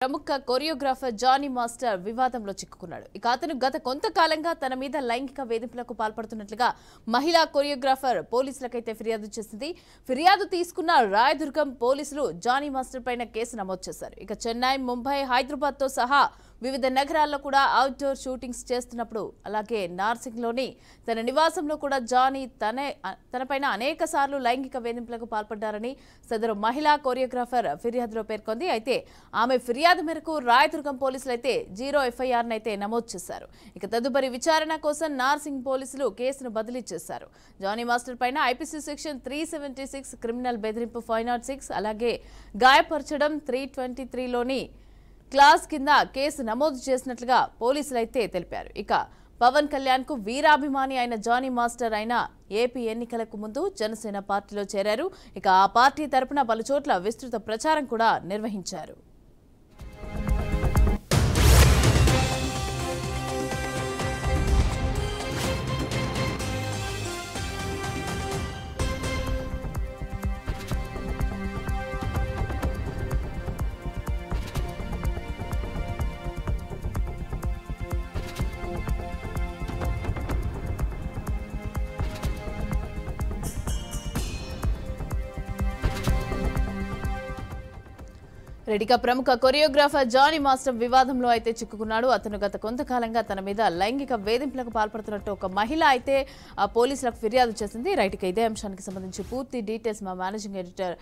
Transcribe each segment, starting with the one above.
ప్రముఖ choreographer Johnny master వివాదంలో చిక్కుకున్నాడు. ఇక అతను గత కొంతకాలంగా తన మీద లైంగిక వేధింపులకు పాల్పడుతున్నట్లుగా మహిళా కొరియోగ్రాఫర్ పోలీసులకైతే ఫిర్యాదు చేసింది. ఫిర్యాదు తీసుకున్న రాయదుర్గం పోలీసులు జానీ మాస్టర్ పైన కేసు నమోదు చేశారు. ఇక చెన్నై, ముంబై, హైదరాబాద్ తో సహా వివిధ నగరాల్లో కూడా అవుట్డోర్ షూటింగ్స్ చేస్తున్నప్పుడు, అలాగే నార్సింగ్లోని తన నివాసంలో కూడా జానీ తనపైన అనేక సార్లు లైంగిక వేధింపులకు పాల్పడ్డారని సదరు మహిళా కొరియోగ్రాఫర్ ఫిర్యాదులో పేర్కొంది. అయితే ఆమె ఫిర్యాదు మేరకు రాయదుర్గం పోలీసులు అయితే 0 FIR అయితే నమోదు చేశారు. ఇక తదుపరి విచారణ కోసం నార్సింగ్ పోలీసులు కేసును బదిలీ చేశారు. జానీ మాస్టర్ పైన IPC సెక్షన్ 376 క్రిమినల్ బెదిరింపు 506 అలాగే గాయపరచడం 323లోని క్లాస్ కింద కేసు నమోదు చేసినట్లుగా పోలీసులు అయితే తెలిపారు. ఇక పవన్ కళ్యాణ్ కు వీరాభిమాని అయిన జానీ మాస్టర్ అయిన ఏపీ ఎన్నికలకు ముందు జనసేన పార్టీలో చేరారు. ఇక ఆ పార్టీ తరపున పలు చోట్ల విస్తృత ప్రచారం కూడా నిర్వహించారు. రెడ్డిగా ప్రముఖ కొరియోగ్రాఫర్ జానీ మాస్టర్ వివాదంలో అయితే చిక్కుకున్నాడు. అతను గత కొంతకాలంగా తన మీద లైంగిక వేధింపులకు పాల్పడుతున్నట్టు ఒక మహిళ అయితే పోలీసులకు ఫిర్యాదు చేసింది. రైట్, ఇదే అంశానికి సంబంధించి పూర్తి డీటెయిల్స్ మా మేనేజింగ్ ఎడిటర్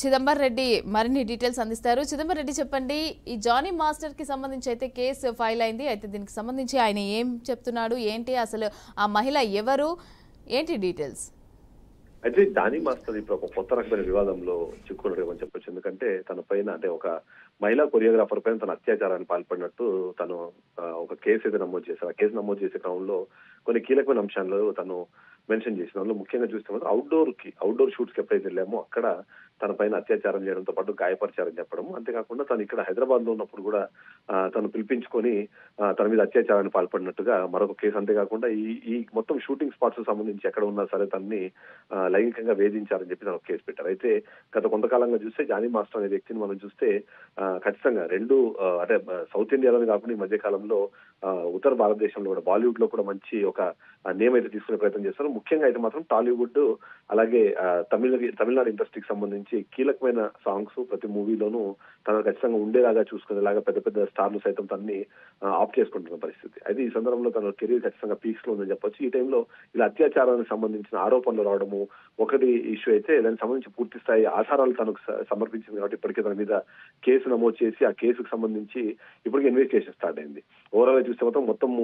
చిదంబర్ రెడ్డి మరిన్ని డీటెయిల్స్ అందిస్తారు. చిదంబర్ రెడ్డి, చెప్పండి, ఈ జానీ మాస్టర్ కి సంబంధించి అయితే కేసు ఫైల్ అయింది. అయితే దీనికి సంబంధించి ఆయన ఏం చెప్తున్నాడు, ఏంటి అసలు ఆ మహిళ ఎవరు, ఏంటి డీటెయిల్స్? అయితే జానీ మాస్టర్ ఇప్పుడు ఒక కొత్త రకమైన వివాదంలో చిక్కుకున్నాడు అని చెప్పొచ్చు. ఎందుకంటే తన పైన అంటే ఒక మహిళా కొరియోగ్రాఫర్ పైన తన అత్యాచారాన్ని పాల్పడినట్టు తను ఒక కేసు అయితే నమోదు చేశారు. ఆ కేసు నమోదు చేసే క్రమంలో కొన్ని కీలకమైన అంశాలు తను మెన్షన్ చేసిన అందులో ముఖ్యంగా చూస్తే మాత్రం అవుట్డోర్ షూట్స్ కి ఎప్పుడైతే వెళ్ళామో అక్కడ తన పైన అత్యాచారం చేయడంతో పాటు గాయపరిచారని చెప్పడం, అంతేకాకుండా తను ఇక్కడ హైదరాబాద్ లో ఉన్నప్పుడు కూడా తను పిలిపించుకొని తన మీద అత్యాచారాన్ని పాల్పడినట్టుగా మరొక కేసు, అంతేకాకుండా ఈ మొత్తం షూటింగ్ స్పాట్స్ సంబంధించి ఎక్కడ ఉన్నా సరే తనని లైంగికంగా వేధించారని చెప్పి తను కేసు పెట్టారు. అయితే గత కొంతకాలంగా చూస్తే జానీ మాస్టర్ అనే వ్యక్తిని మనం చూస్తే ఖచ్చితంగా రెండు అంటే సౌత్ ఇండియాలోనే కాకుండా ఈ మధ్య కాలంలో ఉత్తర భారతదేశంలో కూడా బాలీవుడ్ లో కూడా మంచి ఒక నేమ్ అయితే తీసుకునే ప్రయత్నం చేస్తారు. ముఖ్యంగా అయితే మాత్రం టాలీవుడ్ అలాగే తమిళనాడు ఇండస్ట్రీకి సంబంధించి కీలకమైన సాంగ్స్ ప్రతి మూవీలోనూ తను ఖచ్చితంగా ఉండేలాగా చూసుకునేలాగా పెద్ద పెద్ద స్టార్లు సైతం తనని ఆఫ్ చేసుకుంటున్న పరిస్థితి. అయితే ఈ సందర్భంలో తన కెరీర్ ఖచ్చితంగా పీక్స్ లో ఉందని చెప్పొచ్చు. ఈ టైంలో ఇలా అత్యాచారానికి సంబంధించిన ఆరోపణలు రావడము ఒకటి ఇష్యూ అయితే, దానికి సంబంధించి పూర్తి స్థాయి ఆధారాలు తనకు సమర్పించింది కాబట్టి ఇప్పటికే తన మీద కేసు నమోదు చేసి ఆ కేసుకు సంబంధించి ఇప్పటికే ఇన్వెస్టిగేషన్ స్టార్ట్ అయింది. ఓవరాల్ గా చూస్తే మొత్తము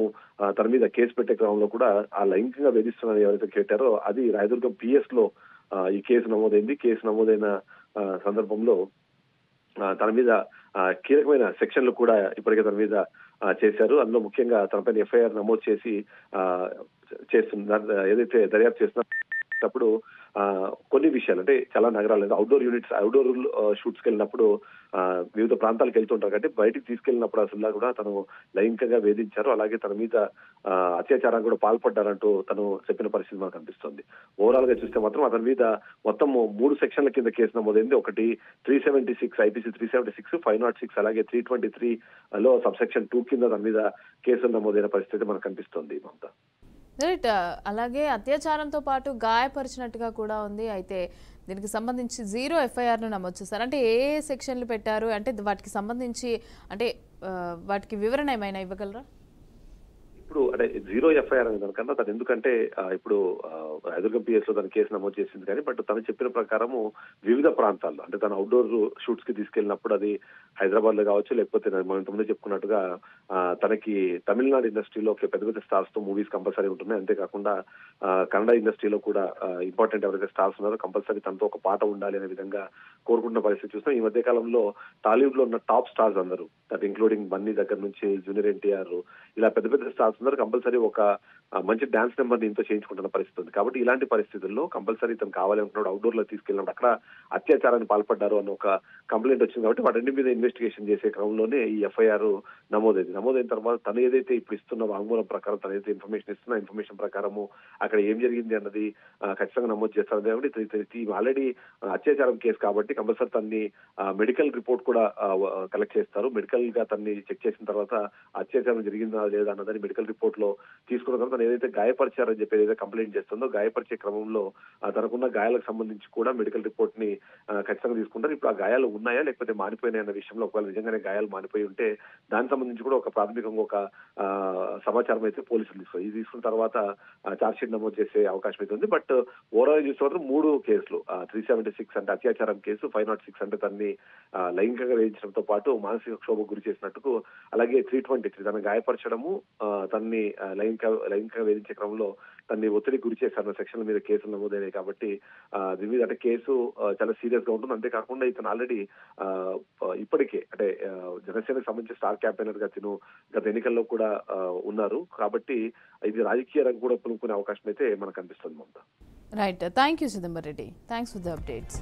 తన మీద కేసు పెట్టే క్రమంలో కూడా ఆ లైంగికంగా వేధిస్తున్నారని ఎవరైతే పెట్టారో అది రాయదుర్గం PS లో ఈ కేసు నమోదైంది. కేసు నమోదైన సందర్భంలో తన మీద కీలకమైన సెక్షన్లు కూడా ఇప్పటికే తన మీద చేశారు. అందులో ముఖ్యంగా తనపైన FIR నమోదు చేసి చేస్తున్నారు. ఏదైతే దర్యాప్తు చేస్తున్నప్పుడు కొన్ని విషయాలు అంటే చాలా నగరాలు అవుట్డోర్ షూట్స్కి వెళ్ళినప్పుడు వివిధ ప్రాంతాలకు వెళ్తుంటారు కాబట్టి బయటికి తీసుకెళ్ళినప్పుడు అసలు కూడా తను లైంగికంగా వేధించారు, అలాగే తన మీద అత్యాచారం కూడా పాల్పడ్డారంటూ తను చెప్పిన పరిస్థితి మనకు అనిపిస్తుంది. ఓవరాల్ గా చూస్తే మాత్రం అతని మీద మొత్తం 3 సెక్షన్ల కింద కేసు నమోదైంది. ఒకటి 376 IPC 376, 506 అలాగే 323 లో సబ్సెక్షన్ 2 కింద తన మీద కేసులు నమోదైన పరిస్థితి మనకు కనిపిస్తుంది. మమతా, రైట్, అలాగే అత్యాచారంతో పాటు గాయపరిచినట్టుగా కూడా ఉంది. అయితే దీనికి సంబంధించి 0 FIR ను నమోదు చేశారు. అంటే ఏ సెక్షన్లు పెట్టారు, అంటే వాటికి సంబంధించి అంటే వాటికి వివరణ ఏమైనా ఇవ్వగలరా? ఇప్పుడు అంటే 0 FIR అనే దానికన్నా తను ఎందుకంటే ఇప్పుడు హైదరాబాద్ PS లో తన కేసు నమోదు చేసింది కానీ బట్ తను చెప్పిన ప్రకారము వివిధ ప్రాంతాల్లో అంటే తను అవుట్డోర్ షూట్స్ కి తీసుకెళ్ళినప్పుడు అది హైదరాబాద్ లో కావచ్చు, లేకపోతే మనం ఇంతకుముందు చెప్పుకున్నట్టుగా తనకి తమిళనాడు ఇండస్ట్రీలో పెద్ద పెద్ద స్టార్స్ తో మూవీస్ కంపల్సరీ ఉంటున్నాయి. అంతేకాకుండా కన్నడ ఇండస్ట్రీలో కూడా ఇంపార్టెంట్ ఎవరైతే స్టార్స్ ఉన్నారో కంపల్సరీ తనతో ఒక పాట ఉండాలి అనే విధంగా కోరుకుంటున్న పరిస్థితి చూస్తాం. ఈ మధ్య కాలంలో టాలీవుడ్ లో ఉన్న టాప్ స్టార్స్ అందరూ దట్ ఇంక్లూడింగ్ బన్నీ దగ్గర నుంచి జూనియర్ NTR ఇలా పెద్ద పెద్ద స్టార్స్ అందరూ కంపల్సరీ ఒక మంచి డాన్స్ నెంబర్ ఇంతో చేయించుకుంటున్న పరిస్థితి ఉంది. కాబట్టి ఇలాంటి పరిస్థితుల్లో కంపల్సరీ తను కావాలనుకున్నాడు అవుట్డోర్ లో తీసుకెళ్ళినప్పుడు అక్కడ అత్యాచారాన్ని పాల్పడ్డారు అన్న ఒక కంప్లైంట్ వచ్చింది. కాబట్టి వాటి మీద ఇన్వెస్టిగేషన్ చేసే క్రమంలోనే ఈ FIR నమోదైన తర్వాత తను ఏదైతే ఇప్పుడు ఇస్తున్న వాంగ్మూలం ప్రకారం తను ఏదైతే ఇన్ఫర్మేషన్ ఇస్తున్న ఇన్ఫర్మేషన్ ప్రకారము అక్కడ ఏం జరిగింది అన్నది ఖచ్చితంగా నమోదు చేస్తారు. కాబట్టి ఆల్రెడీ అత్యాచారం కేసు కాబట్టి కాబట్టి కంపల్సరీ తన్ని మెడికల్ రిపోర్ట్ కూడా కలెక్ట్ చేస్తారు. మెడికల్ గా తన్ని చెక్ చేసిన తర్వాత అత్యాచారం జరిగిందా లేదా అన్నదని మెడికల్ రిపోర్ట్ లో తీసుకున్న తర్వాత తను ఏదైతే గాయపరిచారని చెప్పి ఏదైతే కంప్లైంట్ చేస్తుందో గాయపరిచే క్రమంలో తనకున్న గాయాలకు సంబంధించి కూడా మెడికల్ రిపోర్ట్ ని ఖచ్చితంగా తీసుకుంటారు. ఇప్పుడు ఆ గాయాలు ఉన్నాయా లేకపోతే మానిపోయినాయి అన్న విషయంలో ఒకవేళ నిజంగానే గాయాలు మానిపోయి ఉంటే దానికి సంబంధించి కూడా ఒక ప్రాథమికంగా ఒక సమాచారం అయితే పోలీసులు తీసుకోవాలి. ఇది తీసుకున్న తర్వాత ఛార్జ్ షీట్ నమోదు చేసే అవకాశం అయితే ఉంది. బట్ ఓవరాల్ చూస్తే మాత్రం 3 కేసులు 376 అంటే అత్యాచారం కేసు, 506 అంటే తనని లైంగికంగా వేధించడంతో పాటు మానసిక క్షోభకు గురి చేసినట్టుకు, అలాగే 323 తనని గాయపరచడము, తనని లైంగికంగా వేధించే క్రమంలో తనని ఒత్తిడికి గురి చేశారన్న సెక్షన్ల మీద కేసులు నమోదైనాయి. కాబట్టి దీని మీద అంటే కేసు చాలా సీరియస్ గా ఉంటుంది. అంతేకాకుండా ఇతను ఆల్రెడీ ఇప్పటికే అంటే జనసేనకు సంబంధించి స్టార్ క్యాంపెయినర్ గా తిను గత ఎన్నికల్లో కూడా ఉన్నారు. కాబట్టి ఇది రాజకీయ రంగు కూడా పులుముకునే అవకాశం అయితే మనకు అనిపిస్తుంది Mamata. Right, thank you Chidambar Reddy, thanks for the updates.